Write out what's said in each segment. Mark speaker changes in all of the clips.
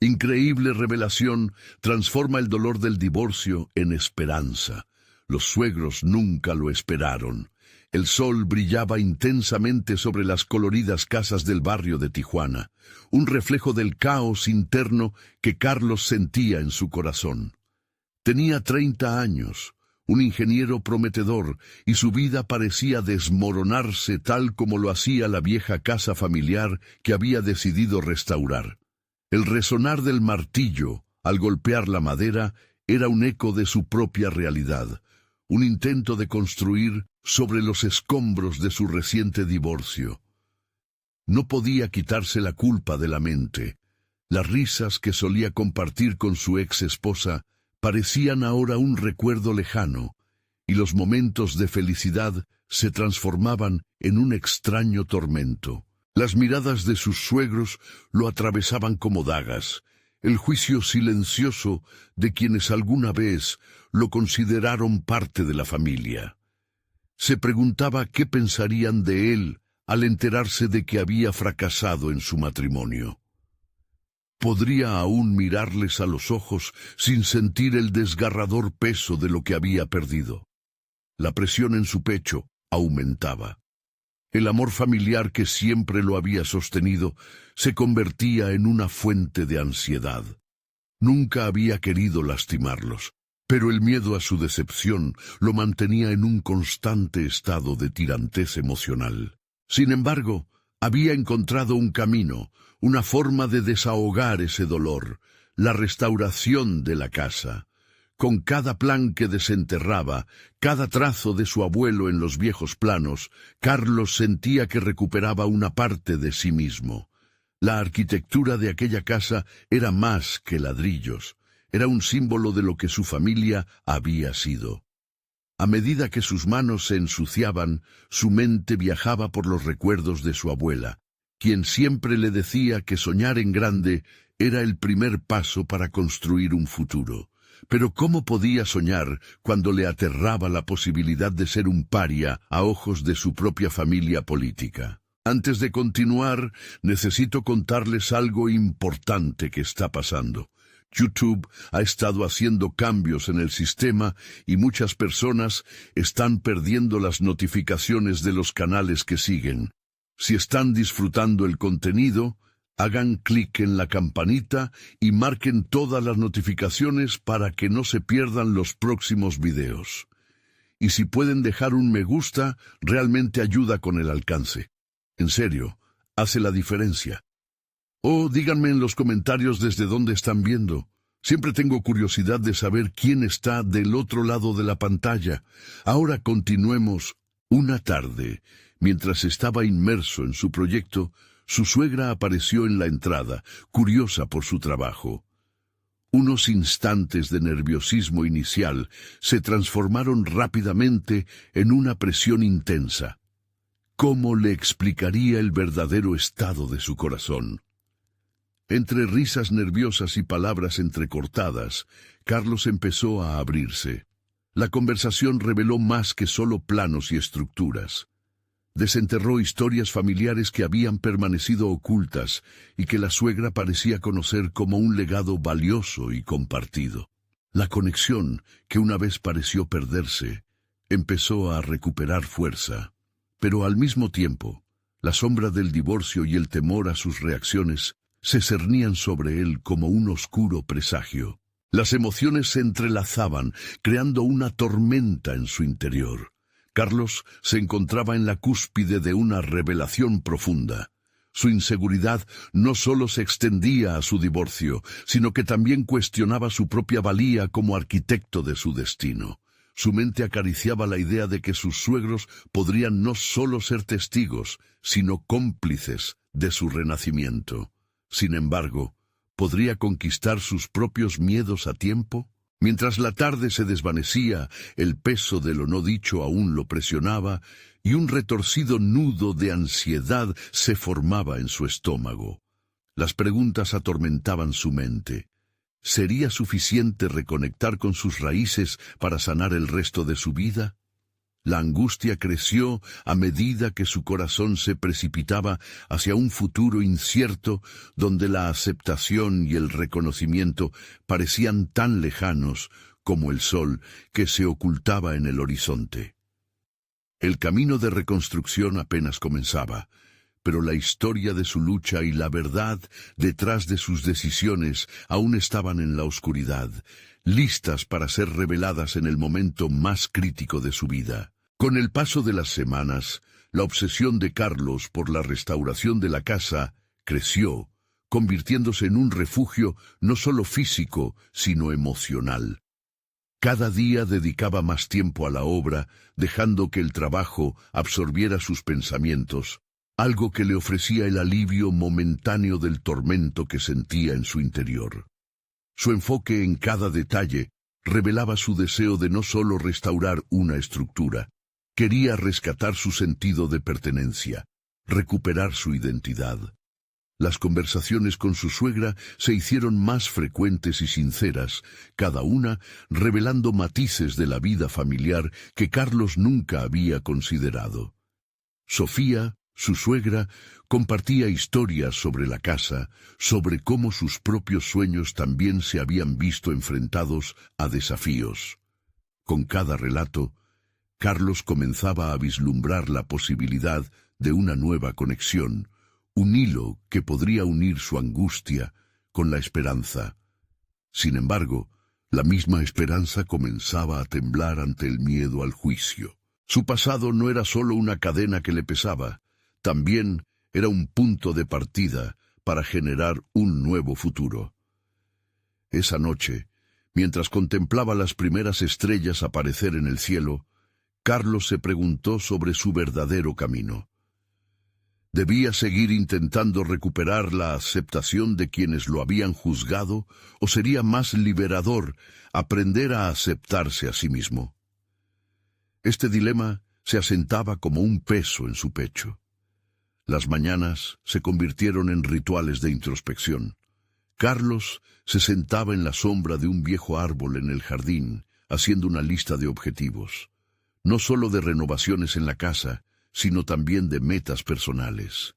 Speaker 1: Increíble revelación transforma el dolor del divorcio en esperanza. Los suegros nunca lo esperaron. El sol brillaba intensamente sobre las coloridas casas del barrio de Tijuana, un reflejo del caos interno que Carlos sentía en su corazón. Tenía 30 años, un ingeniero prometedor, y su vida parecía desmoronarse tal como lo hacía la vieja casa familiar que había decidido restaurar. El resonar del martillo, al golpear la madera, era un eco de su propia realidad, un intento de construir sobre los escombros de su reciente divorcio. No podía quitarse la culpa de la mente. Las risas que solía compartir con su ex esposa parecían ahora un recuerdo lejano, y los momentos de felicidad se transformaban en un extraño tormento. Las miradas de sus suegros lo atravesaban como dagas, el juicio silencioso de quienes alguna vez lo consideraron parte de la familia. Se preguntaba qué pensarían de él al enterarse de que había fracasado en su matrimonio. ¿Podría aún mirarles a los ojos sin sentir el desgarrador peso de lo que había perdido? La presión en su pecho aumentaba. El amor familiar que siempre lo había sostenido se convertía en una fuente de ansiedad. Nunca había querido lastimarlos, pero el miedo a su decepción lo mantenía en un constante estado de tirantez emocional. Sin embargo, había encontrado un camino, una forma de desahogar ese dolor, la restauración de la casa. Con cada plan que desenterraba, cada trazo de su abuelo en los viejos planos, Carlos sentía que recuperaba una parte de sí mismo. La arquitectura de aquella casa era más que ladrillos, era un símbolo de lo que su familia había sido. A medida que sus manos se ensuciaban, su mente viajaba por los recuerdos de su abuela, quien siempre le decía que soñar en grande era el primer paso para construir un futuro. Pero ¿cómo podía soñar cuando le aterraba la posibilidad de ser un paria a ojos de su propia familia política? Antes de continuar, necesito contarles algo importante que está pasando. YouTube ha estado haciendo cambios en el sistema y muchas personas están perdiendo las notificaciones de los canales que siguen. Si están disfrutando el contenido, hagan clic en la campanita y marquen todas las notificaciones para que no se pierdan los próximos videos. Y si pueden dejar un me gusta, realmente ayuda con el alcance. En serio, hace la diferencia. O díganme en los comentarios desde dónde están viendo. Siempre tengo curiosidad de saber quién está del otro lado de la pantalla. Ahora continuemos. Una tarde, mientras estaba inmerso en su proyecto, su suegra apareció en la entrada, curiosa por su trabajo. Unos instantes de nerviosismo inicial se transformaron rápidamente en una presión intensa. ¿Cómo le explicaría el verdadero estado de su corazón? Entre risas nerviosas y palabras entrecortadas, Carlos empezó a abrirse. La conversación reveló más que solo planos y estructuras. Desenterró historias familiares que habían permanecido ocultas y que la suegra parecía conocer como un legado valioso y compartido. La conexión, que una vez pareció perderse, empezó a recuperar fuerza. Pero al mismo tiempo, la sombra del divorcio y el temor a sus reacciones se cernían sobre él como un oscuro presagio. Las emociones se entrelazaban, creando una tormenta en su interior. Carlos se encontraba en la cúspide de una revelación profunda. Su inseguridad no solo se extendía a su divorcio, sino que también cuestionaba su propia valía como arquitecto de su destino. Su mente acariciaba la idea de que sus suegros podrían no solo ser testigos, sino cómplices de su renacimiento. Sin embargo, ¿podría conquistar sus propios miedos a tiempo? Mientras la tarde se desvanecía, el peso de lo no dicho aún lo presionaba, y un retorcido nudo de ansiedad se formaba en su estómago. Las preguntas atormentaban su mente. ¿Sería suficiente reconectar con sus raíces para sanar el resto de su vida? La angustia creció a medida que su corazón se precipitaba hacia un futuro incierto donde la aceptación y el reconocimiento parecían tan lejanos como el sol que se ocultaba en el horizonte. El camino de reconstrucción apenas comenzaba, pero la historia de su lucha y la verdad detrás de sus decisiones aún estaban en la oscuridad, listas para ser reveladas en el momento más crítico de su vida. Con el paso de las semanas, la obsesión de Carlos por la restauración de la casa creció, convirtiéndose en un refugio no solo físico, sino emocional. Cada día dedicaba más tiempo a la obra, dejando que el trabajo absorbiera sus pensamientos, algo que le ofrecía el alivio momentáneo del tormento que sentía en su interior. Su enfoque en cada detalle revelaba su deseo de no solo restaurar una estructura, quería rescatar su sentido de pertenencia, recuperar su identidad. Las conversaciones con su suegra se hicieron más frecuentes y sinceras, cada una revelando matices de la vida familiar que Carlos nunca había considerado. Sofía, su suegra, compartía historias sobre la casa, sobre cómo sus propios sueños también se habían visto enfrentados a desafíos. Con cada relato, Carlos comenzaba a vislumbrar la posibilidad de una nueva conexión, un hilo que podría unir su angustia con la esperanza. Sin embargo, la misma esperanza comenzaba a temblar ante el miedo al juicio. Su pasado no era solo una cadena que le pesaba, también era un punto de partida para generar un nuevo futuro. Esa noche, mientras contemplaba las primeras estrellas aparecer en el cielo, Carlos se preguntó sobre su verdadero camino. ¿Debía seguir intentando recuperar la aceptación de quienes lo habían juzgado, o sería más liberador aprender a aceptarse a sí mismo? Este dilema se asentaba como un peso en su pecho. Las mañanas se convirtieron en rituales de introspección. Carlos se sentaba en la sombra de un viejo árbol en el jardín, haciendo una lista de objetivos, no solo de renovaciones en la casa, sino también de metas personales.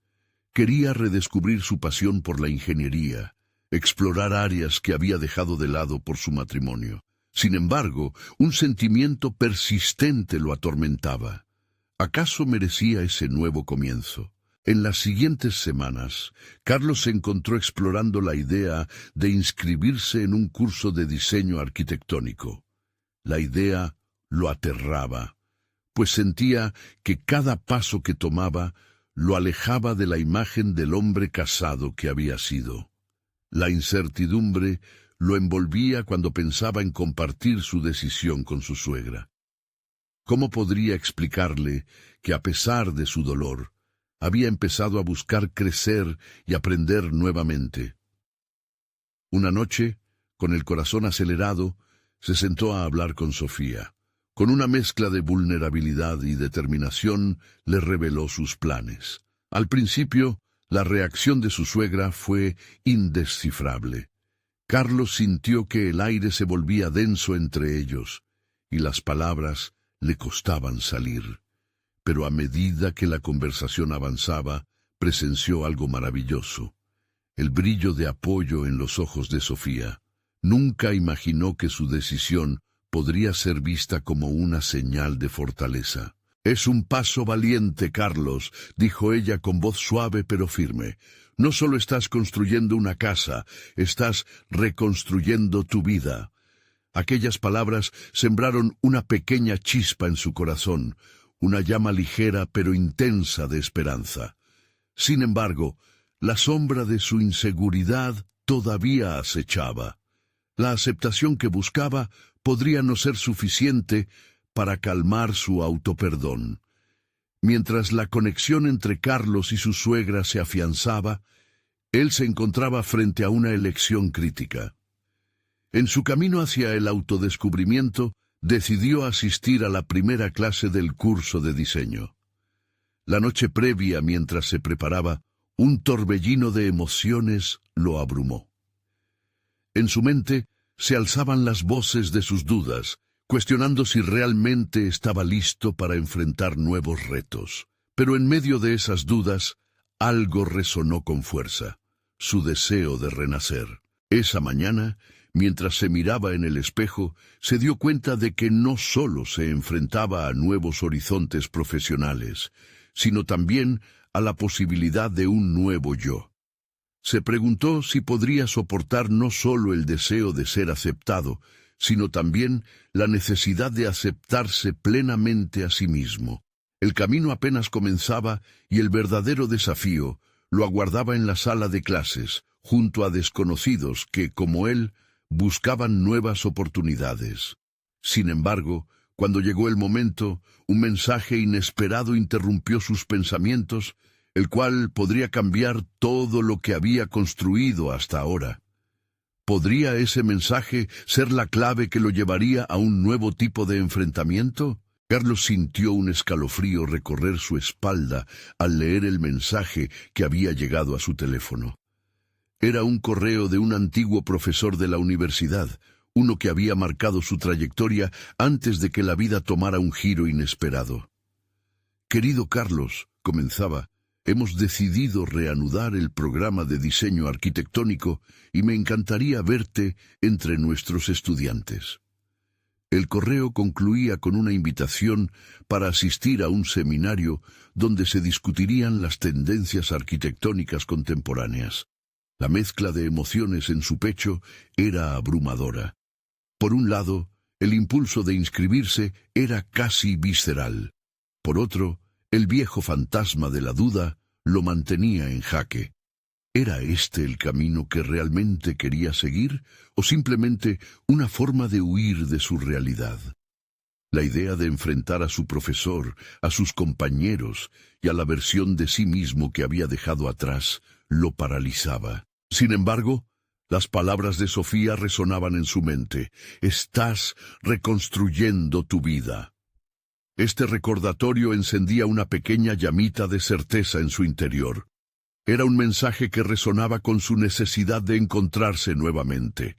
Speaker 1: Quería redescubrir su pasión por la ingeniería, explorar áreas que había dejado de lado por su matrimonio. Sin embargo, un sentimiento persistente lo atormentaba. ¿Acaso merecía ese nuevo comienzo? En las siguientes semanas, Carlos se encontró explorando la idea de inscribirse en un curso de diseño arquitectónico. La idea lo aterraba, pues sentía que cada paso que tomaba lo alejaba de la imagen del hombre casado que había sido. La incertidumbre lo envolvía cuando pensaba en compartir su decisión con su suegra. ¿Cómo podría explicarle que, a pesar de su dolor, había empezado a buscar crecer y aprender nuevamente? Una noche, con el corazón acelerado, se sentó a hablar con Sofía. Con una mezcla de vulnerabilidad y determinación, le reveló sus planes. Al principio, la reacción de su suegra fue indescifrable. Carlos sintió que el aire se volvía denso entre ellos, y las palabras le costaban salir. Pero a medida que la conversación avanzaba, presenció algo maravilloso. El brillo de apoyo en los ojos de Sofía. Nunca imaginó que su decisión podría ser vista como una señal de fortaleza. «Es un paso valiente, Carlos», dijo ella con voz suave pero firme. «No solo estás construyendo una casa, estás reconstruyendo tu vida». Aquellas palabras sembraron una pequeña chispa en su corazón, una llama ligera pero intensa de esperanza. Sin embargo, la sombra de su inseguridad todavía acechaba. La aceptación que buscaba podría no ser suficiente para calmar su autoperdón. Mientras la conexión entre Carlos y su suegra se afianzaba, él se encontraba frente a una elección crítica. En su camino hacia el autodescubrimiento, decidió asistir a la primera clase del curso de diseño. La noche previa, mientras se preparaba, un torbellino de emociones lo abrumó. En su mente se alzaban las voces de sus dudas, cuestionando si realmente estaba listo para enfrentar nuevos retos. Pero en medio de esas dudas, algo resonó con fuerza: su deseo de renacer. Esa mañana, mientras se miraba en el espejo, se dio cuenta de que no solo se enfrentaba a nuevos horizontes profesionales, sino también a la posibilidad de un nuevo yo. Se preguntó si podría soportar no solo el deseo de ser aceptado, sino también la necesidad de aceptarse plenamente a sí mismo. El camino apenas comenzaba y el verdadero desafío lo aguardaba en la sala de clases, junto a desconocidos que, como él, buscaban nuevas oportunidades. Sin embargo, cuando llegó el momento, un mensaje inesperado interrumpió sus pensamientos, el cual podría cambiar todo lo que había construido hasta ahora. ¿Podría ese mensaje ser la clave que lo llevaría a un nuevo tipo de enfrentamiento? Carlos sintió un escalofrío recorrer su espalda al leer el mensaje que había llegado a su teléfono. Era un correo de un antiguo profesor de la universidad, uno que había marcado su trayectoria antes de que la vida tomara un giro inesperado. «Querido Carlos», comenzaba, «hemos decidido reanudar el programa de diseño arquitectónico y me encantaría verte entre nuestros estudiantes». El correo concluía con una invitación para asistir a un seminario donde se discutirían las tendencias arquitectónicas contemporáneas. La mezcla de emociones en su pecho era abrumadora. Por un lado, el impulso de inscribirse era casi visceral. Por otro, el viejo fantasma de la duda lo mantenía en jaque. ¿Era este el camino que realmente quería seguir, o simplemente una forma de huir de su realidad? La idea de enfrentar a su profesor, a sus compañeros y a la versión de sí mismo que había dejado atrás lo paralizaba. Sin embargo, las palabras de Sofía resonaban en su mente: «Estás reconstruyendo tu vida». Este recordatorio encendía una pequeña llamita de certeza en su interior. Era un mensaje que resonaba con su necesidad de encontrarse nuevamente,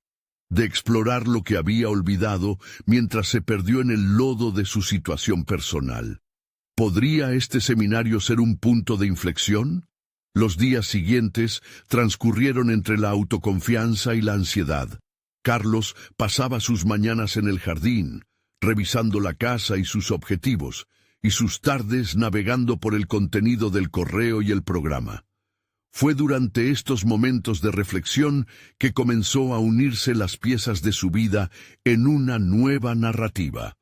Speaker 1: de explorar lo que había olvidado mientras se perdió en el lodo de su situación personal. ¿Podría este seminario ser un punto de inflexión? Los días siguientes transcurrieron entre la autoconfianza y la ansiedad. Carlos pasaba sus mañanas en el jardín, revisando la casa y sus objetivos, y sus tardes navegando por el contenido del correo y el programa. Fue durante estos momentos de reflexión que comenzó a unirse las piezas de su vida en una nueva narrativa.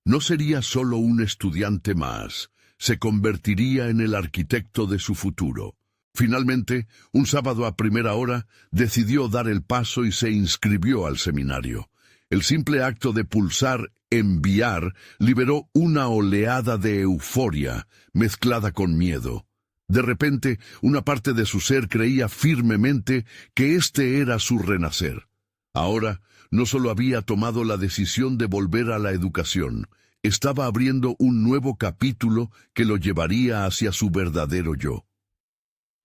Speaker 1: No sería solo un estudiante más, se convertiría en el arquitecto de su futuro. Finalmente, un sábado a primera hora, decidió dar el paso y se inscribió al seminario. El simple acto de pulsar «enviar» liberó una oleada de euforia mezclada con miedo. De repente, una parte de su ser creía firmemente que este era su renacer. Ahora, no solo había tomado la decisión de volver a la educación, estaba abriendo un nuevo capítulo que lo llevaría hacia su verdadero yo.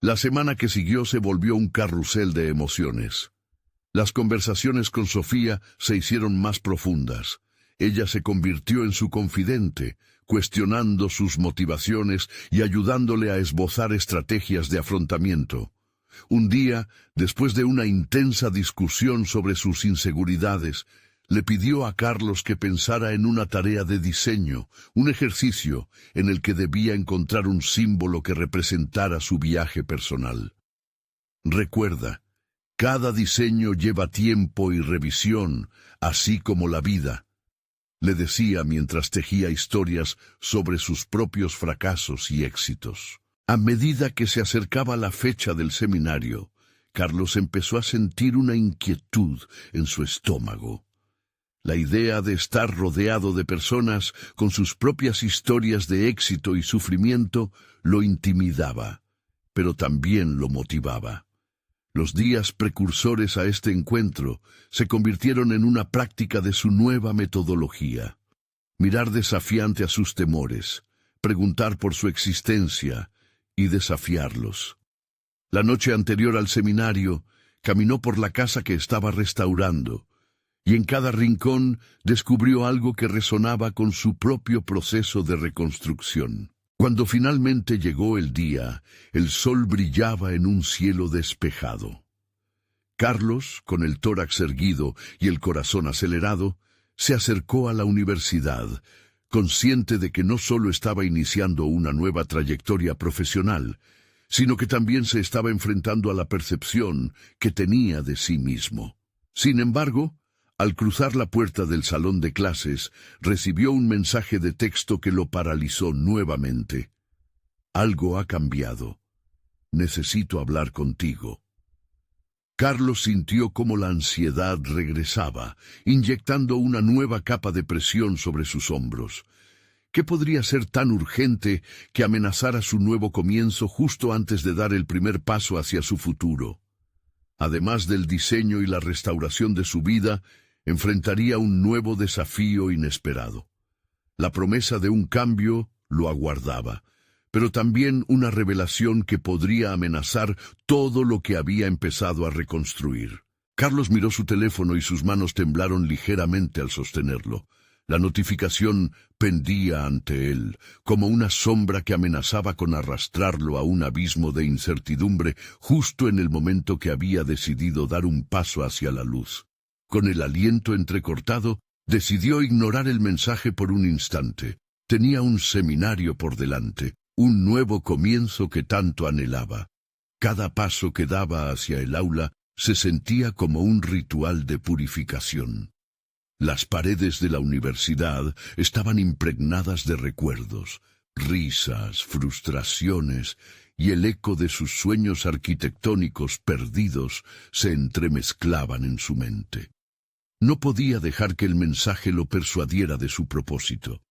Speaker 1: La semana que siguió se volvió un carrusel de emociones. Las conversaciones con Sofía se hicieron más profundas. Ella se convirtió en su confidente, cuestionando sus motivaciones y ayudándole a esbozar estrategias de afrontamiento. Un día, después de una intensa discusión sobre sus inseguridades, le pidió a Carlos que pensara en una tarea de diseño, un ejercicio en el que debía encontrar un símbolo que representara su viaje personal. Recuerda, cada diseño lleva tiempo y revisión, así como la vida, le decía mientras tejía historias sobre sus propios fracasos y éxitos. A medida que se acercaba la fecha del seminario, Carlos empezó a sentir una inquietud en su estómago. La idea de estar rodeado de personas con sus propias historias de éxito y sufrimiento lo intimidaba, pero también lo motivaba. Los días precursores a este encuentro se convirtieron en una práctica de su nueva metodología. Mirar desafiante a sus temores, preguntar por su existencia y desafiarlos. La noche anterior al seminario, caminó por la casa que estaba restaurando y en cada rincón descubrió algo que resonaba con su propio proceso de reconstrucción. Cuando finalmente llegó el día, el sol brillaba en un cielo despejado. Carlos, con el tórax erguido y el corazón acelerado, se acercó a la universidad, consciente de que no solo estaba iniciando una nueva trayectoria profesional, sino que también se estaba enfrentando a la percepción que tenía de sí mismo. Sin embargo, al cruzar la puerta del salón de clases, recibió un mensaje de texto que lo paralizó nuevamente. Algo ha cambiado. Necesito hablar contigo. Carlos sintió cómo la ansiedad regresaba, inyectando una nueva capa de presión sobre sus hombros. ¿Qué podría ser tan urgente que amenazara su nuevo comienzo justo antes de dar el primer paso hacia su futuro? Además del diseño y la restauración de su vida, enfrentaría un nuevo desafío inesperado. La promesa de un cambio lo aguardaba, pero también una revelación que podría amenazar todo lo que había empezado a reconstruir. Carlos miró su teléfono y sus manos temblaron ligeramente al sostenerlo. La notificación pendía ante él, como una sombra que amenazaba con arrastrarlo a un abismo de incertidumbre justo en el momento que había decidido dar un paso hacia la luz. Con el aliento entrecortado, decidió ignorar el mensaje por un instante. Tenía un seminario por delante, un nuevo comienzo que tanto anhelaba. Cada paso que daba hacia el aula se sentía como un ritual de purificación. Las paredes de la universidad estaban impregnadas de recuerdos, risas, frustraciones, y el eco de sus sueños arquitectónicos perdidos se entremezclaban en su mente. No podía dejar que el mensaje lo persuadiera de su propósito.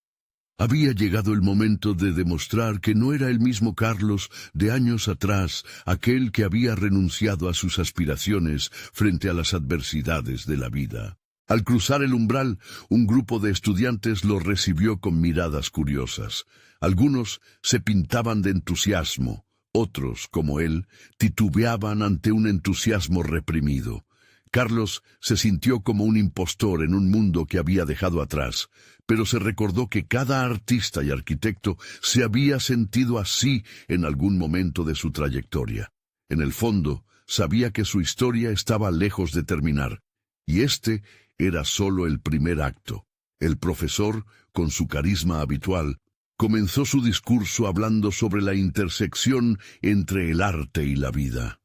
Speaker 1: Había llegado el momento de demostrar que no era el mismo Carlos de años atrás, aquel que había renunciado a sus aspiraciones frente a las adversidades de la vida. Al cruzar el umbral, un grupo de estudiantes lo recibió con miradas curiosas. Algunos se pintaban de entusiasmo, otros, como él, titubeaban ante un entusiasmo reprimido. Carlos se sintió como un impostor en un mundo que había dejado atrás, pero se recordó que cada artista y arquitecto se había sentido así en algún momento de su trayectoria. En el fondo, sabía que su historia estaba lejos de terminar, y este era solo el primer acto. El profesor, con su carisma habitual, comenzó su discurso hablando sobre la intersección entre el arte y la vida.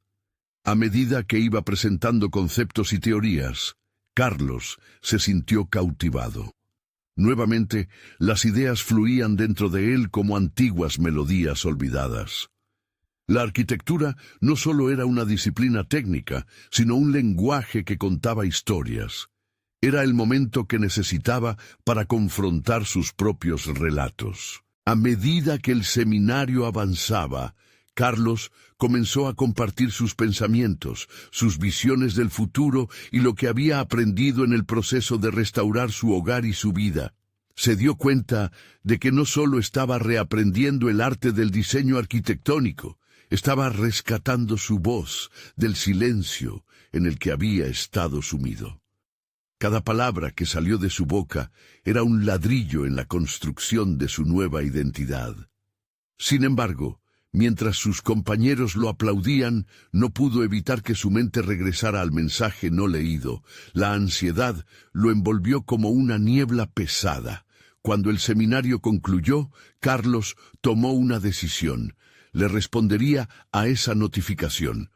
Speaker 1: A medida que iba presentando conceptos y teorías, Carlos se sintió cautivado. Nuevamente, las ideas fluían dentro de él como antiguas melodías olvidadas. La arquitectura no solo era una disciplina técnica, sino un lenguaje que contaba historias. Era el momento que necesitaba para confrontar sus propios relatos. A medida que el seminario avanzaba, Carlos comenzó a compartir sus pensamientos, sus visiones del futuro y lo que había aprendido en el proceso de restaurar su hogar y su vida. Se dio cuenta de que no solo estaba reaprendiendo el arte del diseño arquitectónico, estaba rescatando su voz del silencio en el que había estado sumido. Cada palabra que salió de su boca era un ladrillo en la construcción de su nueva identidad. Sin embargo, mientras sus compañeros lo aplaudían, no pudo evitar que su mente regresara al mensaje no leído. La ansiedad lo envolvió como una niebla pesada. Cuando el seminario concluyó, Carlos tomó una decisión. Le respondería a esa notificación.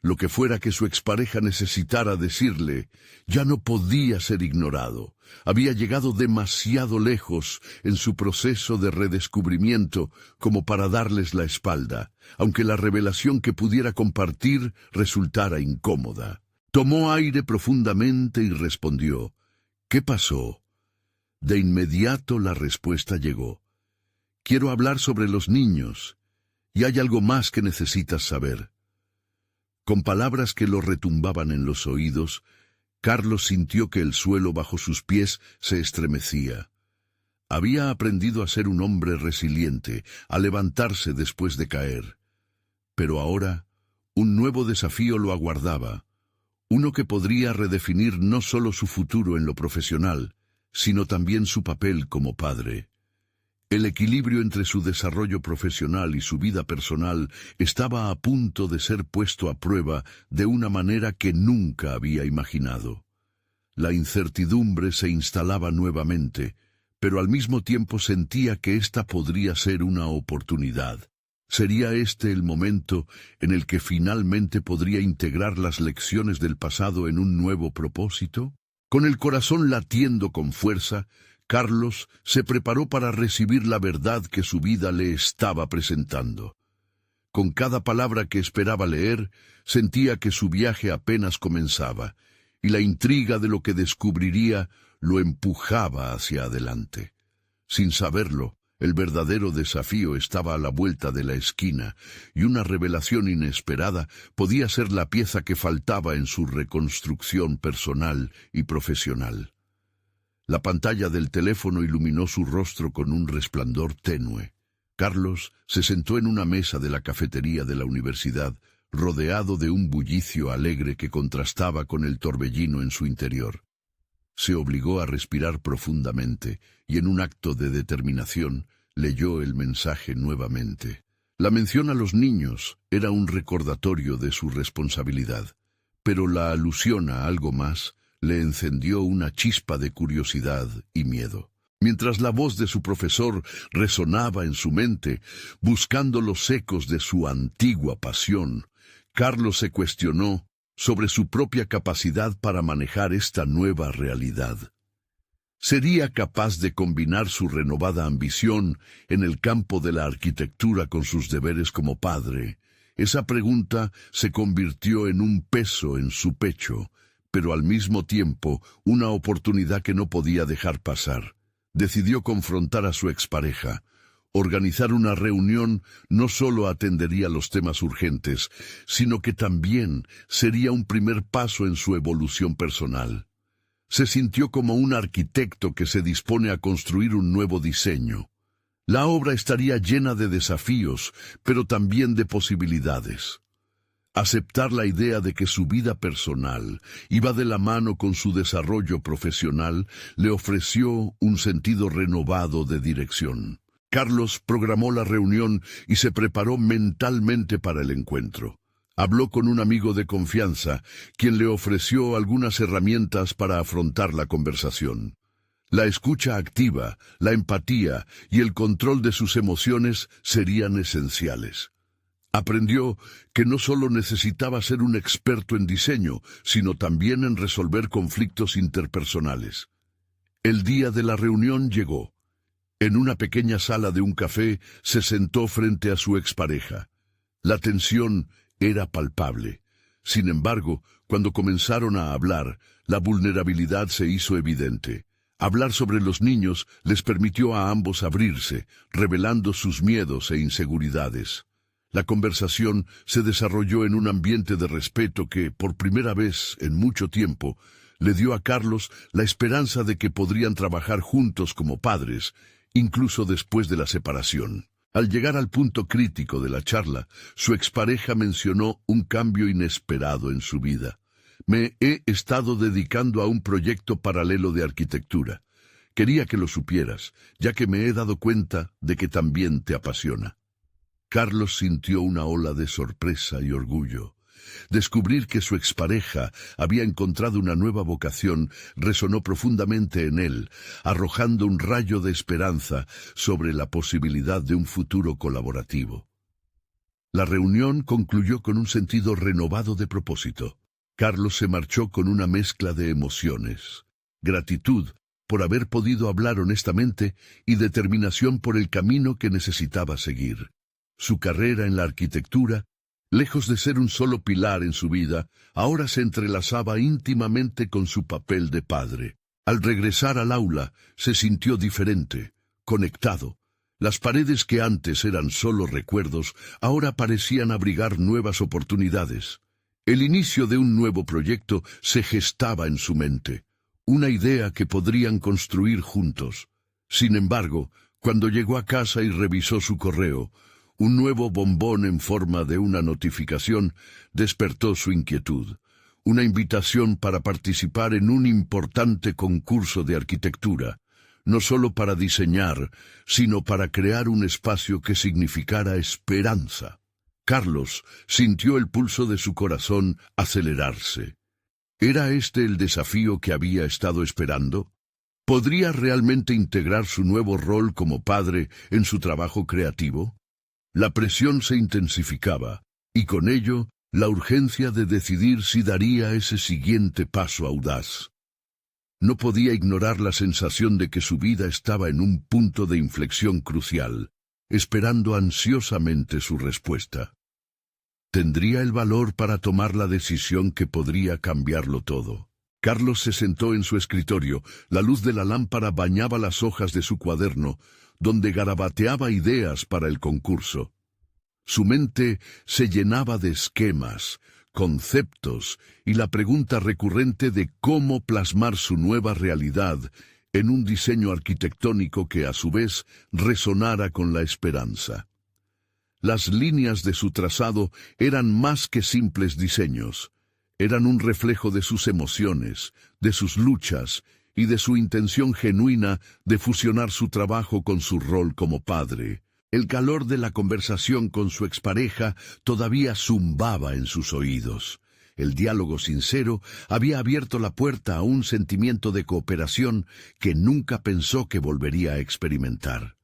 Speaker 1: Lo que fuera que su expareja necesitara decirle, ya no podía ser ignorado. Había llegado demasiado lejos en su proceso de redescubrimiento como para darles la espalda, aunque la revelación que pudiera compartir resultara incómoda. Tomó aire profundamente y respondió, ¿qué pasó? De inmediato la respuesta llegó. Quiero hablar sobre los niños, y hay algo más que necesitas saber. Con palabras que lo retumbaban en los oídos, Carlos sintió que el suelo bajo sus pies se estremecía. Había aprendido a ser un hombre resiliente, a levantarse después de caer. Pero ahora, un nuevo desafío lo aguardaba, uno que podría redefinir no solo su futuro en lo profesional, sino también su papel como padre. El equilibrio entre su desarrollo profesional y su vida personal estaba a punto de ser puesto a prueba de una manera que nunca había imaginado. La incertidumbre se instalaba nuevamente, pero al mismo tiempo sentía que esta podría ser una oportunidad. ¿Sería este el momento en el que finalmente podría integrar las lecciones del pasado en un nuevo propósito? Con el corazón latiendo con fuerza, Carlos se preparó para recibir la verdad que su vida le estaba presentando. Con cada palabra que esperaba leer, sentía que su viaje apenas comenzaba, y la intriga de lo que descubriría lo empujaba hacia adelante. Sin saberlo, el verdadero desafío estaba a la vuelta de la esquina, y una revelación inesperada podía ser la pieza que faltaba en su reconstrucción personal y profesional. La pantalla del teléfono iluminó su rostro con un resplandor tenue. Carlos se sentó en una mesa de la cafetería de la universidad, rodeado de un bullicio alegre que contrastaba con el torbellino en su interior. Se obligó a respirar profundamente y en un acto de determinación leyó el mensaje nuevamente. La mención a los niños era un recordatorio de su responsabilidad, pero la alusión a algo más le encendió una chispa de curiosidad y miedo. Mientras la voz de su profesor resonaba en su mente, buscando los ecos de su antigua pasión, Carlos se cuestionó sobre su propia capacidad para manejar esta nueva realidad. ¿Sería capaz de combinar su renovada ambición en el campo de la arquitectura con sus deberes como padre? Esa pregunta se convirtió en un peso en su pecho, pero al mismo tiempo una oportunidad que no podía dejar pasar. Decidió confrontar a su expareja. Organizar una reunión no solo atendería los temas urgentes, sino que también sería un primer paso en su evolución personal. Se sintió como un arquitecto que se dispone a construir un nuevo diseño. La obra estaría llena de desafíos, pero también de posibilidades. Aceptar la idea de que su vida personal iba de la mano con su desarrollo profesional le ofreció un sentido renovado de dirección. Carlos programó la reunión y se preparó mentalmente para el encuentro. Habló con un amigo de confianza, quien le ofreció algunas herramientas para afrontar la conversación. La escucha activa, la empatía y el control de sus emociones serían esenciales. Aprendió que no solo necesitaba ser un experto en diseño, sino también en resolver conflictos interpersonales. El día de la reunión llegó. En una pequeña sala de un café se sentó frente a su expareja. La tensión era palpable. Sin embargo, cuando comenzaron a hablar, la vulnerabilidad se hizo evidente. Hablar sobre los niños les permitió a ambos abrirse, revelando sus miedos e inseguridades. La conversación se desarrolló en un ambiente de respeto que, por primera vez en mucho tiempo, le dio a Carlos la esperanza de que podrían trabajar juntos como padres, incluso después de la separación. Al llegar al punto crítico de la charla, su expareja mencionó un cambio inesperado en su vida. Me he estado dedicando a un proyecto paralelo de arquitectura. Quería que lo supieras, ya que me he dado cuenta de que también te apasiona. Carlos sintió una ola de sorpresa y orgullo. Descubrir que su expareja había encontrado una nueva vocación resonó profundamente en él, arrojando un rayo de esperanza sobre la posibilidad de un futuro colaborativo. La reunión concluyó con un sentido renovado de propósito. Carlos se marchó con una mezcla de emociones: gratitud por haber podido hablar honestamente y determinación por el camino que necesitaba seguir. Su carrera en la arquitectura, lejos de ser un solo pilar en su vida, ahora se entrelazaba íntimamente con su papel de padre. Al regresar al aula, se sintió diferente, conectado. Las paredes que antes eran solo recuerdos, ahora parecían abrigar nuevas oportunidades. El inicio de un nuevo proyecto se gestaba en su mente, una idea que podrían construir juntos. Sin embargo, cuando llegó a casa y revisó su correo, un nuevo bombón en forma de una notificación despertó su inquietud. una invitación para participar en un importante concurso de arquitectura, no solo para diseñar, sino para crear un espacio que significara esperanza. Carlos sintió el pulso de su corazón acelerarse. ¿Era este el desafío que había estado esperando? ¿Podría realmente integrar su nuevo rol como padre en su trabajo creativo? La presión se intensificaba, y con ello, la urgencia de decidir si daría ese siguiente paso audaz. No podía ignorar la sensación de que su vida estaba en un punto de inflexión crucial, esperando ansiosamente su respuesta. ¿Tendría el valor para tomar la decisión que podría cambiarlo todo? Carlos se sentó en su escritorio, la luz de la lámpara bañaba las hojas de su cuaderno, donde garabateaba ideas para el concurso. Su mente se llenaba de esquemas, conceptos y la pregunta recurrente de cómo plasmar su nueva realidad en un diseño arquitectónico que a su vez resonara con la esperanza. Las líneas de su trazado eran más que simples diseños, eran un reflejo de sus emociones, de sus luchas y de su intención genuina de fusionar su trabajo con su rol como padre. El calor de la conversación con su expareja todavía zumbaba en sus oídos. El diálogo sincero había abierto la puerta a un sentimiento de cooperación que nunca pensó que volvería a experimentar.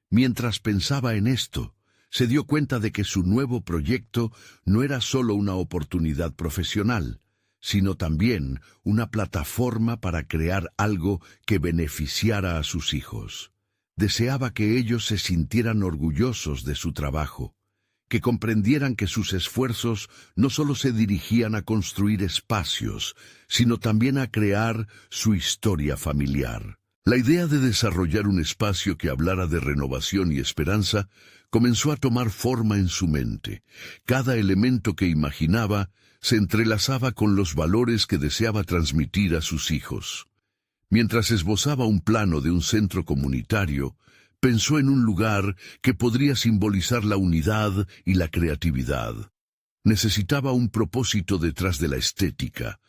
Speaker 1: Mientras pensaba en esto, se dio cuenta de que su nuevo proyecto no era solo una oportunidad profesional, sino también una plataforma para crear algo que beneficiara a sus hijos. Deseaba que ellos se sintieran orgullosos de su trabajo, que comprendieran que sus esfuerzos no solo se dirigían a construir espacios, sino también a crear su historia familiar. La idea de desarrollar un espacio que hablara de renovación y esperanza comenzó a tomar forma en su mente. Cada elemento que imaginaba se entrelazaba con los valores que deseaba transmitir a sus hijos. Mientras esbozaba un plano de un centro comunitario, pensó en un lugar que podría simbolizar la unidad y la creatividad. Necesitaba un propósito detrás de la estética,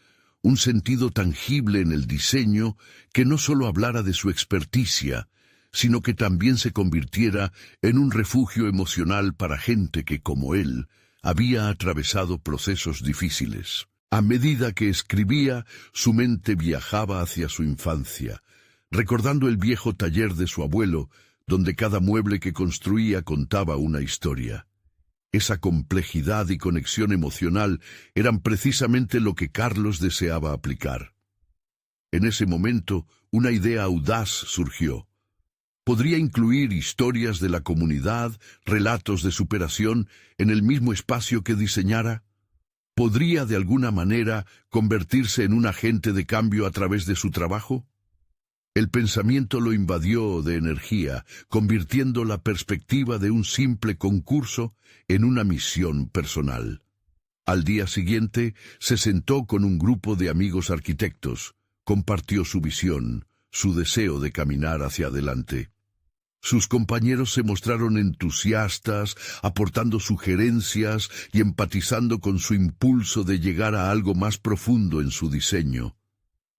Speaker 1: un sentido tangible en el diseño que no solo hablara de su experticia, sino que también se convirtiera en un refugio emocional para gente que, como él, había atravesado procesos difíciles. A medida que escribía, su mente viajaba hacia su infancia, recordando el viejo taller de su abuelo, donde cada mueble que construía contaba una historia. Esa complejidad y conexión emocional eran precisamente lo que Carlos deseaba aplicar. En ese momento, una idea audaz surgió. Podría incluir historias de la comunidad, relatos de superación, en el mismo espacio que diseñara. ¿Podría de alguna manera convertirse en un agente de cambio a través de su trabajo? El pensamiento lo invadió de energía, convirtiendo la perspectiva de un simple concurso en una misión personal. Al día siguiente, se sentó con un grupo de amigos arquitectos, compartió su visión, su deseo de caminar hacia adelante. Sus compañeros se mostraron entusiastas, aportando sugerencias y empatizando con su impulso de llegar a algo más profundo en su diseño.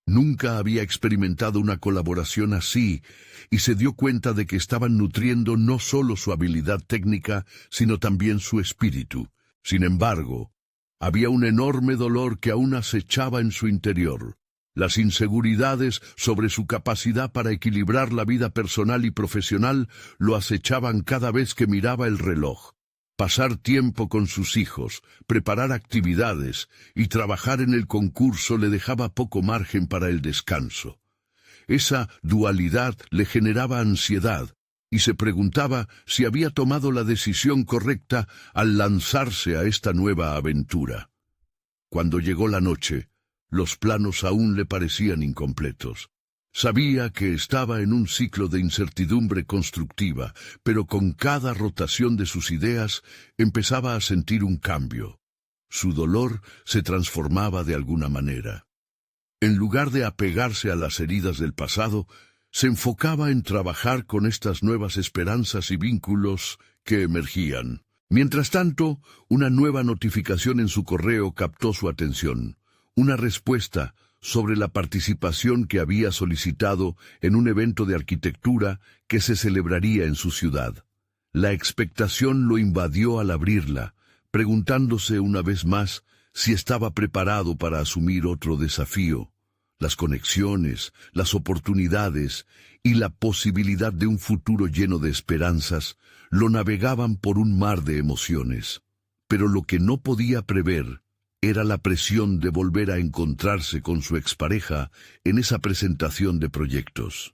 Speaker 1: Nunca había experimentado una colaboración así, y se dio cuenta de que estaban nutriendo no solo su habilidad técnica, sino también su espíritu. Sin embargo, había un enorme dolor que aún acechaba en su interior. Las inseguridades sobre su capacidad para equilibrar la vida personal y profesional lo acechaban cada vez que miraba el reloj. Pasar tiempo con sus hijos, preparar actividades y trabajar en el concurso le dejaba poco margen para el descanso. Esa dualidad le generaba ansiedad y se preguntaba si había tomado la decisión correcta al lanzarse a esta nueva aventura. Cuando llegó la noche, los planos aún le parecían incompletos. Sabía que estaba en un ciclo de incertidumbre constructiva, pero con cada rotación de sus ideas empezaba a sentir un cambio. Su dolor se transformaba de alguna manera. En lugar de apegarse a las heridas del pasado, se enfocaba en trabajar con estas nuevas esperanzas y vínculos que emergían. Mientras tanto, una nueva notificación en su correo captó su atención. una respuesta sobre la participación que había solicitado en un evento de arquitectura que se celebraría en su ciudad. La expectación lo invadió al abrirla, preguntándose una vez más si estaba preparado para asumir otro desafío. Las conexiones, las oportunidades y la posibilidad de un futuro lleno de esperanzas lo navegaban por un mar de emociones. Pero lo que no podía prever era la presión de volver a encontrarse con su expareja en esa presentación de proyectos.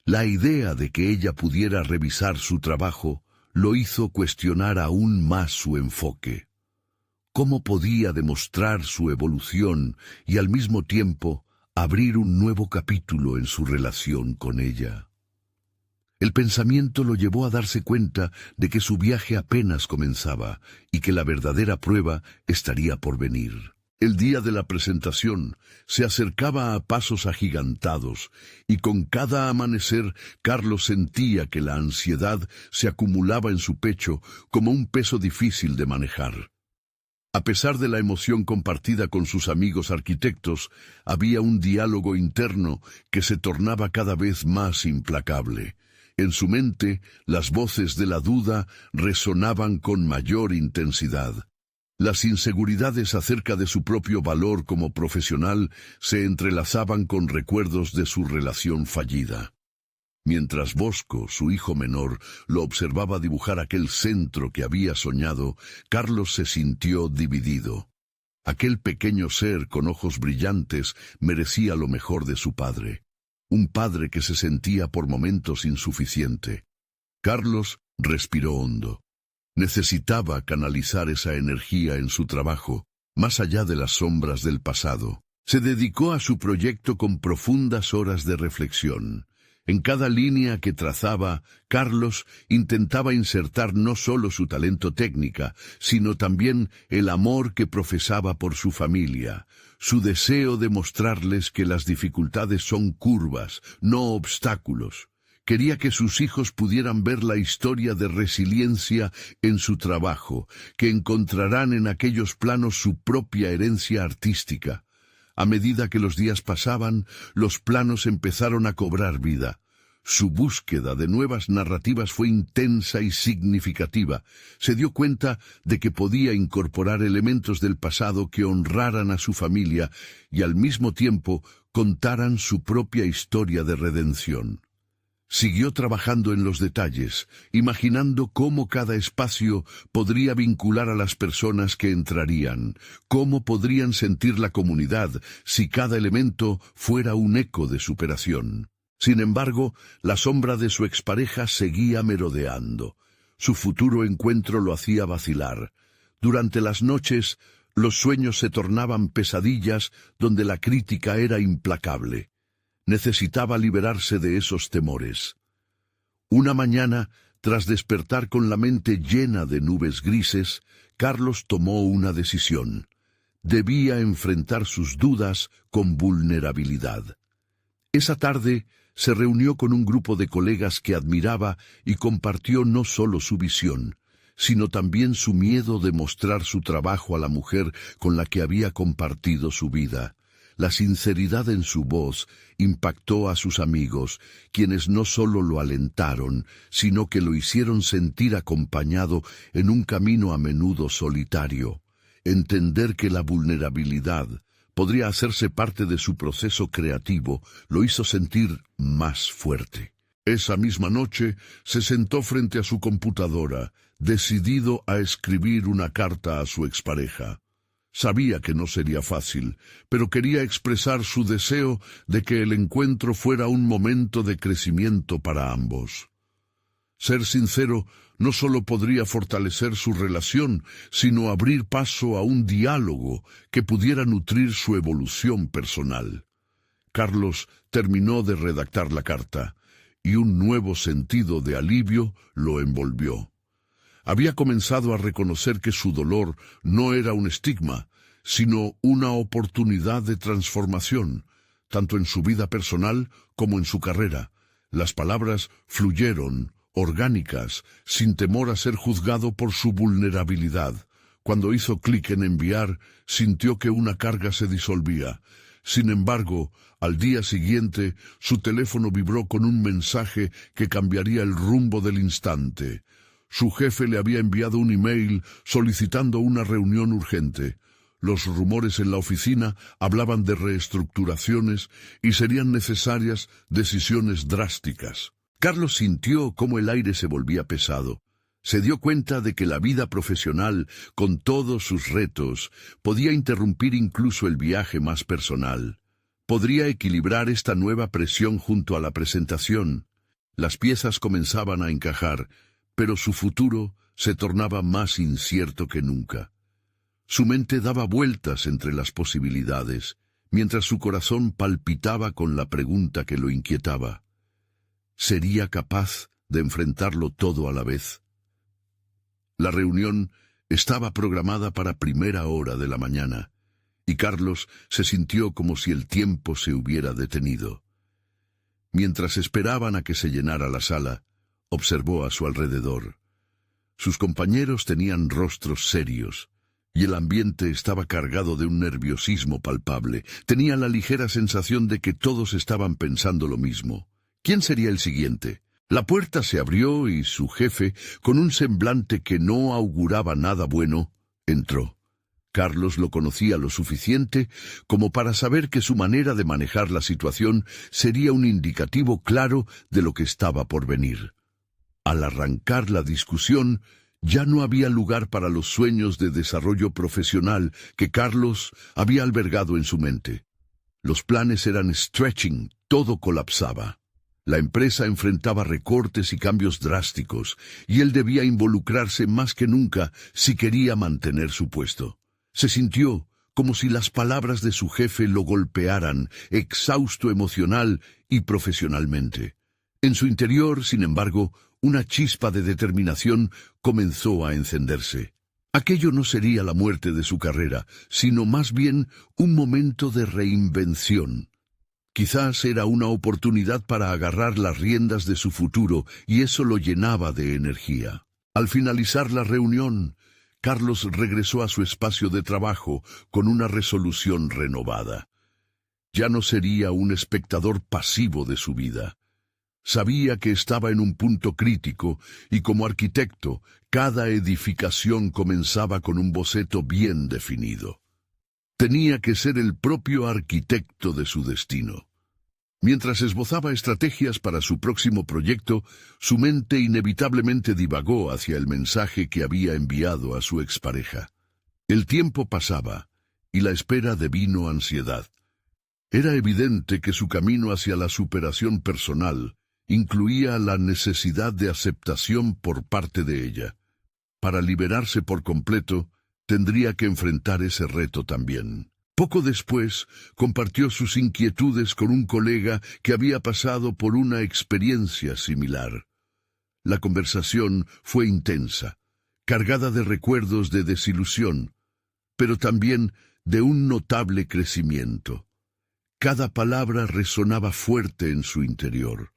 Speaker 1: La idea de que ella pudiera revisar su trabajo lo hizo cuestionar aún más su enfoque. ¿Cómo podía demostrar su evolución y al mismo tiempo abrir un nuevo capítulo en su relación con ella? El pensamiento lo llevó a darse cuenta de que su viaje apenas comenzaba y que la verdadera prueba estaría por venir. El día de la presentación se acercaba a pasos agigantados y con cada amanecer Carlos sentía que la ansiedad se acumulaba en su pecho como un peso difícil de manejar. A pesar de la emoción compartida con sus amigos arquitectos, había un diálogo interno que se tornaba cada vez más implacable. En su mente, las voces de la duda resonaban con mayor intensidad. Las inseguridades acerca de su propio valor como profesional se entrelazaban con recuerdos de su relación fallida. Mientras Bosco, su hijo menor, lo observaba dibujar aquel centro que había soñado, Carlos se sintió dividido. Aquel pequeño ser con ojos brillantes merecía lo mejor de su padre. Un padre que se sentía por momentos insuficiente. Carlos respiró hondo. Necesitaba canalizar esa energía en su trabajo, más allá de las sombras del pasado. Se dedicó a su proyecto con profundas horas de reflexión. En cada línea que trazaba, Carlos intentaba insertar no solo su talento técnica, sino también el amor que profesaba por su familia, su deseo de mostrarles que las dificultades son curvas, no obstáculos. Quería que sus hijos pudieran ver la historia de resiliencia en su trabajo, que encontrarán en aquellos planos su propia herencia artística. A medida que los días pasaban, los planos empezaron a cobrar vida. Su búsqueda de nuevas narrativas fue intensa y significativa. Se dio cuenta de que podía incorporar elementos del pasado que honraran a su familia y al mismo tiempo contaran su propia historia de redención. Siguió trabajando en los detalles, imaginando cómo cada espacio podría vincular a las personas que entrarían, cómo podrían sentir la comunidad si cada elemento fuera un eco de superación. Sin embargo, la sombra de su expareja seguía merodeando. Su futuro encuentro lo hacía vacilar. Durante las noches, los sueños se tornaban pesadillas donde la crítica era implacable. Necesitaba liberarse de esos temores. Una mañana, tras despertar con la mente llena de nubes grises, Carlos tomó una decisión. Debía enfrentar sus dudas con vulnerabilidad. Esa tarde se reunió con un grupo de colegas que admiraba y compartió no solo su visión, sino también su miedo de mostrar su trabajo a la mujer con la que había compartido su vida. La sinceridad en su voz impactó a sus amigos, quienes no solo lo alentaron, sino que lo hicieron sentir acompañado en un camino a menudo solitario. Entender que la vulnerabilidad podría hacerse parte de su proceso creativo lo hizo sentir más fuerte. Esa misma noche se sentó frente a su computadora, decidido a escribir una carta a su expareja. Sabía que no sería fácil, pero quería expresar su deseo de que el encuentro fuera un momento de crecimiento para ambos. Ser sincero no solo podría fortalecer su relación, sino abrir paso a un diálogo que pudiera nutrir su evolución personal. Carlos terminó de redactar la carta, y un nuevo sentido de alivio lo envolvió. Había comenzado a reconocer que su dolor no era un estigma, sino una oportunidad de transformación, tanto en su vida personal como en su carrera. Las palabras fluyeron, orgánicas, sin temor a ser juzgado por su vulnerabilidad. Cuando hizo clic en enviar, sintió que una carga se disolvía. Sin embargo, al día siguiente, su teléfono vibró con un mensaje que cambiaría el rumbo del instante. Su jefe le había enviado un email solicitando una reunión urgente. Los rumores en la oficina hablaban de reestructuraciones y serían necesarias decisiones drásticas. Carlos sintió cómo el aire se volvía pesado. Se dio cuenta de que la vida profesional, con todos sus retos, podía interrumpir incluso el viaje más personal. Podría equilibrar esta nueva presión junto a la presentación. Las piezas comenzaban a encajar, pero su futuro se tornaba más incierto que nunca. Su mente daba vueltas entre las posibilidades, mientras su corazón palpitaba con la pregunta que lo inquietaba. ¿Sería capaz de enfrentarlo todo a la vez? La reunión estaba programada para 1:00 de la mañana, y Carlos se sintió como si el tiempo se hubiera detenido. Mientras esperaban a que se llenara la sala, observó a su alrededor. Sus compañeros tenían rostros serios, y el ambiente estaba cargado de un nerviosismo palpable. Tenía la ligera sensación de que todos estaban pensando lo mismo. ¿Quién sería el siguiente? La puerta se abrió y su jefe, con un semblante que no auguraba nada bueno, entró. Carlos lo conocía lo suficiente como para saber que su manera de manejar la situación sería un indicativo claro de lo que estaba por venir. Al arrancar la discusión, ya no había lugar para los sueños de desarrollo profesional que Carlos había albergado en su mente. Los planes eran stretching, todo colapsaba. La empresa enfrentaba recortes y cambios drásticos, y él debía involucrarse más que nunca si quería mantener su puesto. Se sintió como si las palabras de su jefe lo golpearan, exhausto emocional y profesionalmente. En su interior, sin embargo, una chispa de determinación comenzó a encenderse. Aquello no sería la muerte de su carrera, sino más bien un momento de reinvención. Quizás era una oportunidad para agarrar las riendas de su futuro, y eso lo llenaba de energía. Al finalizar la reunión, Carlos regresó a su espacio de trabajo con una resolución renovada. Ya no sería un espectador pasivo de su vida. Sabía que estaba en un punto crítico, y como arquitecto, cada edificación comenzaba con un boceto bien definido. Tenía que ser el propio arquitecto de su destino. Mientras esbozaba estrategias para su próximo proyecto, su mente inevitablemente divagó hacia el mensaje que había enviado a su expareja. El tiempo pasaba, y la espera devino ansiedad. Era evidente que su camino hacia la superación personal incluía la necesidad de aceptación por parte de ella. Para liberarse por completo, tendría que enfrentar ese reto también. Poco después, compartió sus inquietudes con un colega que había pasado por una experiencia similar. La conversación fue intensa, cargada de recuerdos de desilusión, pero también de un notable crecimiento. Cada palabra resonaba fuerte en su interior.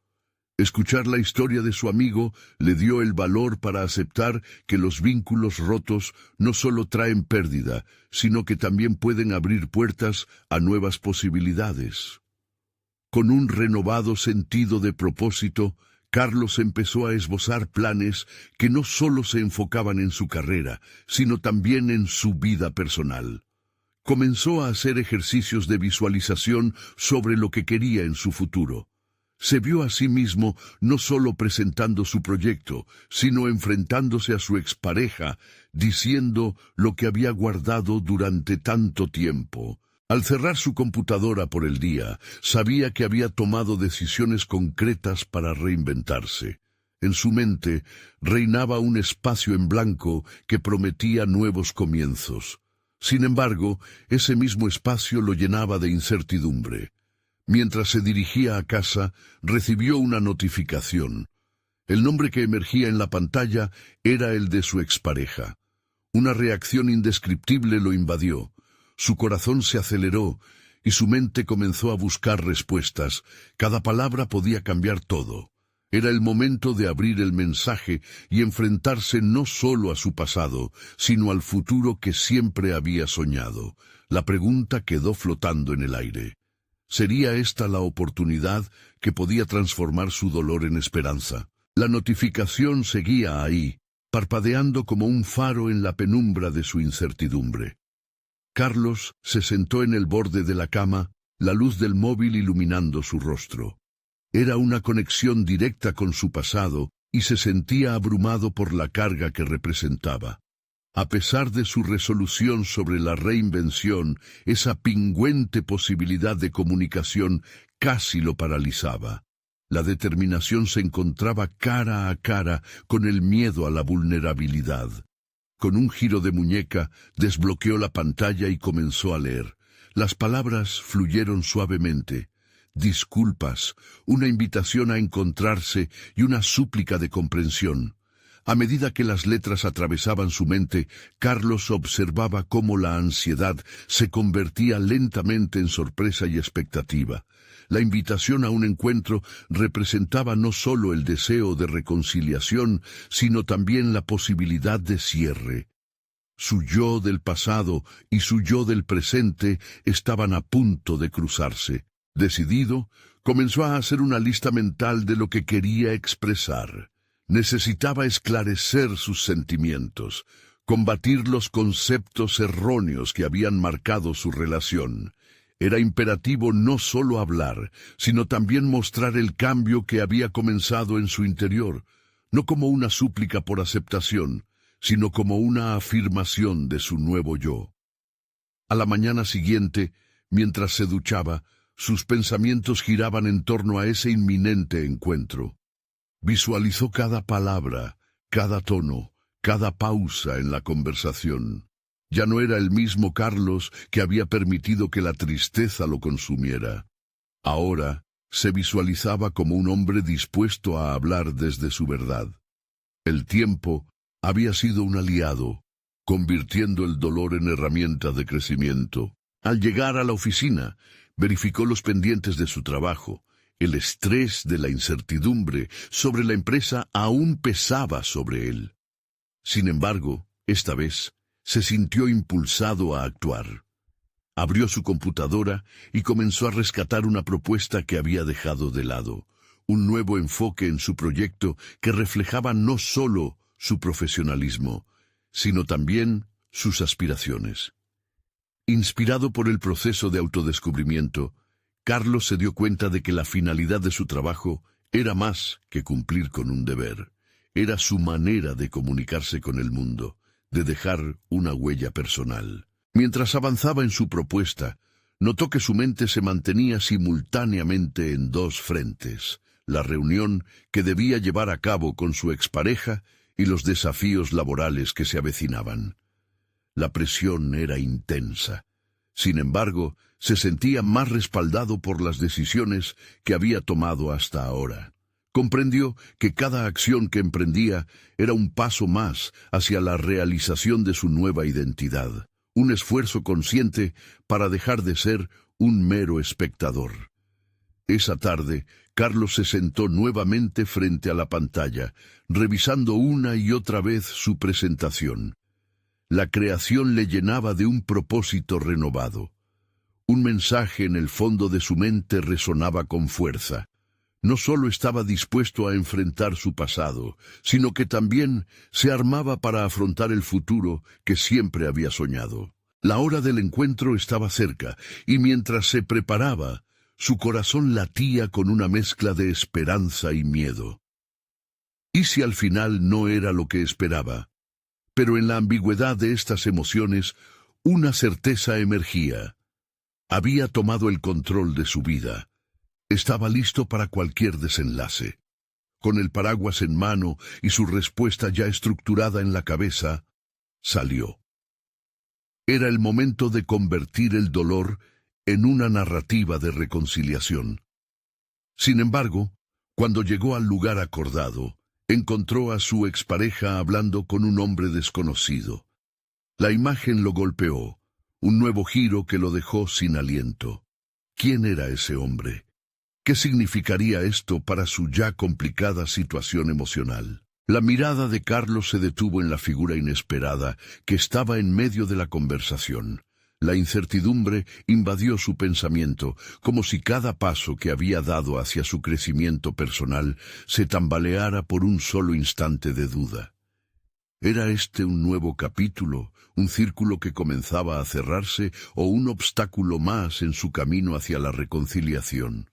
Speaker 1: Escuchar la historia de su amigo le dio el valor para aceptar que los vínculos rotos no solo traen pérdida, sino que también pueden abrir puertas a nuevas posibilidades. Con un renovado sentido de propósito, Carlos empezó a esbozar planes que no solo se enfocaban en su carrera, sino también en su vida personal. Comenzó a hacer ejercicios de visualización sobre lo que quería en su futuro. Se vio a sí mismo no solo presentando su proyecto, sino enfrentándose a su expareja, diciendo lo que había guardado durante tanto tiempo. Al cerrar su computadora por el día, sabía que había tomado decisiones concretas para reinventarse. En su mente reinaba un espacio en blanco que prometía nuevos comienzos. Sin embargo, ese mismo espacio lo llenaba de incertidumbre. Mientras se dirigía a casa, recibió una notificación. El nombre que emergía en la pantalla era el de su expareja. Una reacción indescriptible lo invadió. Su corazón se aceleró y su mente comenzó a buscar respuestas. Cada palabra podía cambiar todo. Era el momento de abrir el mensaje y enfrentarse no solo a su pasado, sino al futuro que siempre había soñado. La pregunta quedó flotando en el aire. ¿Sería esta la oportunidad que podía transformar su dolor en esperanza? La notificación seguía ahí, parpadeando como un faro en la penumbra de su incertidumbre. Carlos se sentó en el borde de la cama, la luz del móvil iluminando su rostro. Era una conexión directa con su pasado y se sentía abrumado por la carga que representaba. A pesar de su resolución sobre la reinvención, esa pingüente posibilidad de comunicación casi lo paralizaba. La determinación se encontraba cara a cara con el miedo a la vulnerabilidad. Con un giro de muñeca, desbloqueó la pantalla y comenzó a leer. Las palabras fluyeron suavemente. Disculpas, una invitación a encontrarse y una súplica de comprensión. A medida que las letras atravesaban su mente, Carlos observaba cómo la ansiedad se convertía lentamente en sorpresa y expectativa. La invitación a un encuentro representaba no solo el deseo de reconciliación, sino también la posibilidad de cierre. Su yo del pasado y su yo del presente estaban a punto de cruzarse. Decidido, comenzó a hacer una lista mental de lo que quería expresar. Necesitaba esclarecer sus sentimientos, combatir los conceptos erróneos que habían marcado su relación. Era imperativo no solo hablar, sino también mostrar el cambio que había comenzado en su interior, no como una súplica por aceptación, sino como una afirmación de su nuevo yo. A la mañana siguiente, mientras se duchaba, sus pensamientos giraban en torno a ese inminente encuentro. Visualizó cada palabra, cada tono, cada pausa en la conversación. Ya no era el mismo Carlos que había permitido que la tristeza lo consumiera. Ahora se visualizaba como un hombre dispuesto a hablar desde su verdad. El tiempo había sido un aliado, convirtiendo el dolor en herramienta de crecimiento. Al llegar a la oficina, verificó los pendientes de su trabajo. El estrés de la incertidumbre sobre la empresa aún pesaba sobre él. Sin embargo, esta vez, se sintió impulsado a actuar. Abrió su computadora y comenzó a rescatar una propuesta que había dejado de lado, un nuevo enfoque en su proyecto que reflejaba no solo su profesionalismo, sino también sus aspiraciones. Inspirado por el proceso de autodescubrimiento, Carlos se dio cuenta de que la finalidad de su trabajo era más que cumplir con un deber. Era su manera de comunicarse con el mundo, de dejar una huella personal. Mientras avanzaba en su propuesta, notó que su mente se mantenía simultáneamente en dos frentes: la reunión que debía llevar a cabo con su expareja y los desafíos laborales que se avecinaban. La presión era intensa. Sin embargo, se sentía más respaldado por las decisiones que había tomado hasta ahora. Comprendió que cada acción que emprendía era un paso más hacia la realización de su nueva identidad, un esfuerzo consciente para dejar de ser un mero espectador. Esa tarde, Carlos se sentó nuevamente frente a la pantalla, revisando una y otra vez su presentación. La creación le llenaba de un propósito renovado. Un mensaje en el fondo de su mente resonaba con fuerza. No solo estaba dispuesto a enfrentar su pasado, sino que también se armaba para afrontar el futuro que siempre había soñado. La hora del encuentro estaba cerca, y mientras se preparaba, su corazón latía con una mezcla de esperanza y miedo. ¿Y si al final no era lo que esperaba? Pero en la ambigüedad de estas emociones, una certeza emergía. Había tomado el control de su vida. Estaba listo para cualquier desenlace. Con el paraguas en mano y su respuesta ya estructurada en la cabeza, salió. Era el momento de convertir el dolor en una narrativa de reconciliación. Sin embargo, cuando llegó al lugar acordado, encontró a su expareja hablando con un hombre desconocido. La imagen lo golpeó, un nuevo giro que lo dejó sin aliento. ¿Quién era ese hombre? ¿Qué significaría esto para su ya complicada situación emocional? La mirada de Carlos se detuvo en la figura inesperada que estaba en medio de la conversación. La incertidumbre invadió su pensamiento, como si cada paso que había dado hacia su crecimiento personal se tambaleara por un solo instante de duda. ¿Era este un nuevo capítulo, un círculo que comenzaba a cerrarse o un obstáculo más en su camino hacia la reconciliación?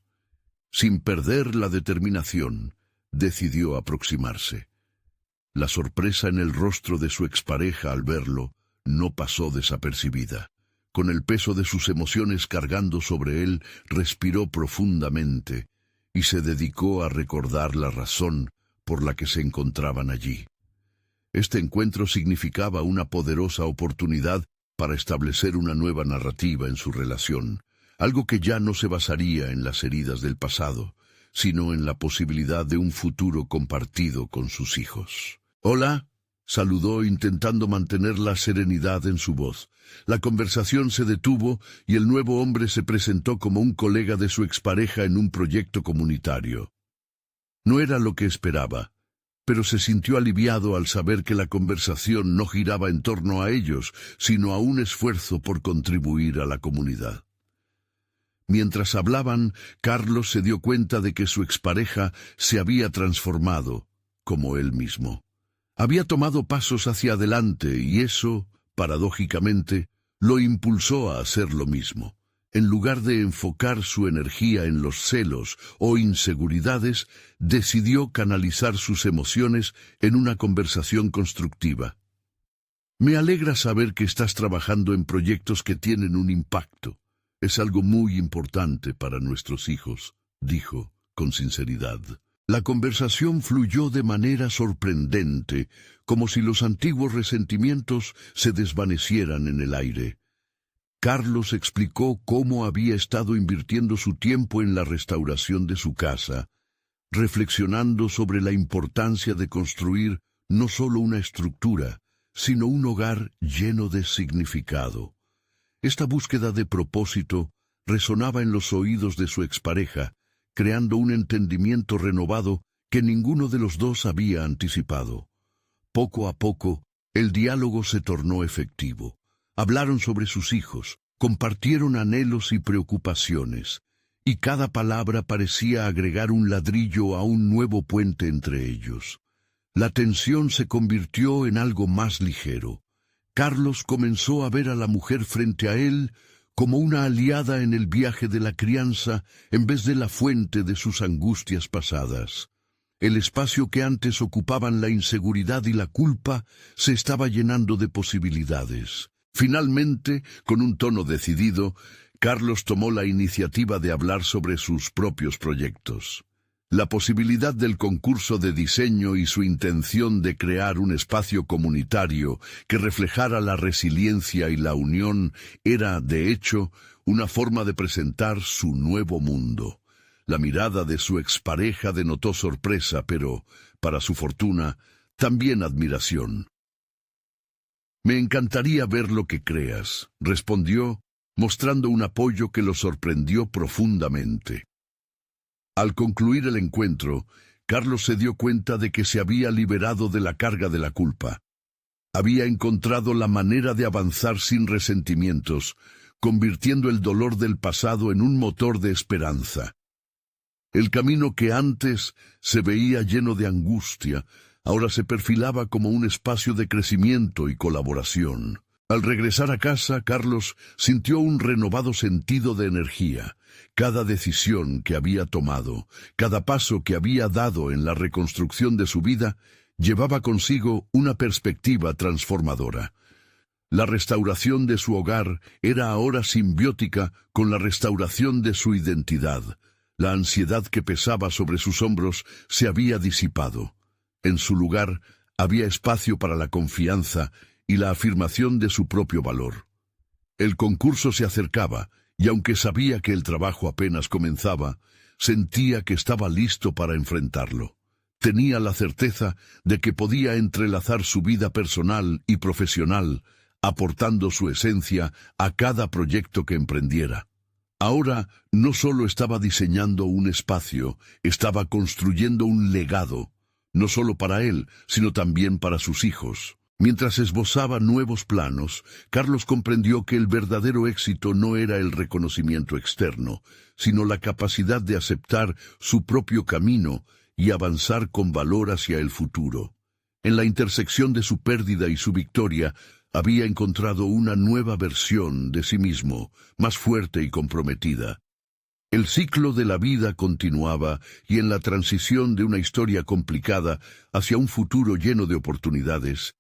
Speaker 1: Sin perder la determinación, decidió aproximarse. La sorpresa en el rostro de su expareja al verlo no pasó desapercibida. Con el peso de sus emociones cargando sobre él, respiró profundamente y se dedicó a recordar la razón por la que se encontraban allí. Este encuentro significaba una poderosa oportunidad para establecer una nueva narrativa en su relación, algo que ya no se basaría en las heridas del pasado, sino en la posibilidad de un futuro compartido con sus hijos. «Hola», saludó intentando mantener la serenidad en su voz. La conversación se detuvo y el nuevo hombre se presentó como un colega de su expareja en un proyecto comunitario. No era lo que esperaba, pero se sintió aliviado al saber que la conversación no giraba en torno a ellos, sino a un esfuerzo por contribuir a la comunidad. Mientras hablaban, Carlos se dio cuenta de que su expareja se había transformado, como él mismo. Había tomado pasos hacia adelante y eso, paradójicamente, lo impulsó a hacer lo mismo. En lugar de enfocar su energía en los celos o inseguridades, decidió canalizar sus emociones en una conversación constructiva. «Me alegra saber que estás trabajando en proyectos que tienen un impacto. Es algo muy importante para nuestros hijos», dijo con sinceridad. La conversación fluyó de manera sorprendente, como si los antiguos resentimientos se desvanecieran en el aire. Carlos explicó cómo había estado invirtiendo su tiempo en la restauración de su casa, reflexionando sobre la importancia de construir no solo una estructura, sino un hogar lleno de significado. Esta búsqueda de propósito resonaba en los oídos de su expareja, creando un entendimiento renovado que ninguno de los dos había anticipado. Poco a poco, el diálogo se tornó efectivo. Hablaron sobre sus hijos, compartieron anhelos y preocupaciones, y cada palabra parecía agregar un ladrillo a un nuevo puente entre ellos. La tensión se convirtió en algo más ligero. Carlos comenzó a ver a la mujer frente a él como una aliada en el viaje de la crianza en vez de la fuente de sus angustias pasadas. El espacio que antes ocupaban la inseguridad y la culpa se estaba llenando de posibilidades. Finalmente, con un tono decidido, Carlos tomó la iniciativa de hablar sobre sus propios proyectos. La posibilidad del concurso de diseño y su intención de crear un espacio comunitario que reflejara la resiliencia y la unión era, de hecho, una forma de presentar su nuevo mundo. La mirada de su expareja denotó sorpresa, pero, para su fortuna, también admiración. «Me encantaría ver lo que creas», respondió, mostrando un apoyo que lo sorprendió profundamente. Al concluir el encuentro, Carlos se dio cuenta de que se había liberado de la carga de la culpa. Había encontrado la manera de avanzar sin resentimientos, convirtiendo el dolor del pasado en un motor de esperanza. El camino que antes se veía lleno de angustia, ahora se perfilaba como un espacio de crecimiento y colaboración. Al regresar a casa, Carlos sintió un renovado sentido de energía. Cada decisión que había tomado, cada paso que había dado en la reconstrucción de su vida, llevaba consigo una perspectiva transformadora. La restauración de su hogar era ahora simbiótica con la restauración de su identidad. La ansiedad que pesaba sobre sus hombros se había disipado. En su lugar había espacio para la confianza y la afirmación de su propio valor. El concurso se acercaba, y aunque sabía que el trabajo apenas comenzaba, sentía que estaba listo para enfrentarlo. Tenía la certeza de que podía entrelazar su vida personal y profesional, aportando su esencia a cada proyecto que emprendiera. Ahora no solo estaba diseñando un espacio, estaba construyendo un legado, no solo para él, sino también para sus hijos. Mientras esbozaba nuevos planos, Carlos comprendió que el verdadero éxito no era el reconocimiento externo, sino la capacidad de aceptar su propio camino y avanzar con valor hacia el futuro. En la intersección de su pérdida y su victoria, había encontrado una nueva versión de sí mismo, más fuerte y comprometida. El ciclo de la vida continuaba y en la transición de una historia complicada hacia un futuro lleno de oportunidades,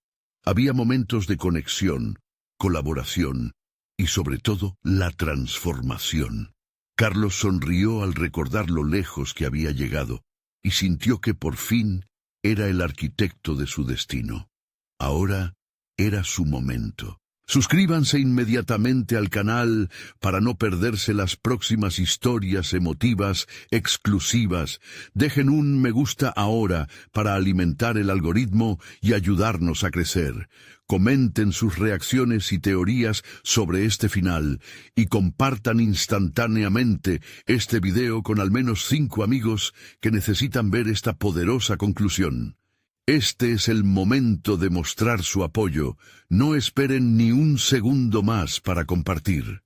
Speaker 1: había momentos de conexión, colaboración y sobre todo la transformación. Carlos sonrió al recordar lo lejos que había llegado y sintió que por fin era el arquitecto de su destino. Ahora era su momento. Suscríbanse inmediatamente al canal para no perderse las próximas historias emotivas exclusivas. Dejen un me gusta ahora para alimentar el algoritmo y ayudarnos a crecer. Comenten sus reacciones y teorías sobre este final y compartan instantáneamente este video con al menos 5 amigos que necesitan ver esta poderosa conclusión. Este es el momento de mostrar su apoyo. No esperen ni un segundo más para compartir.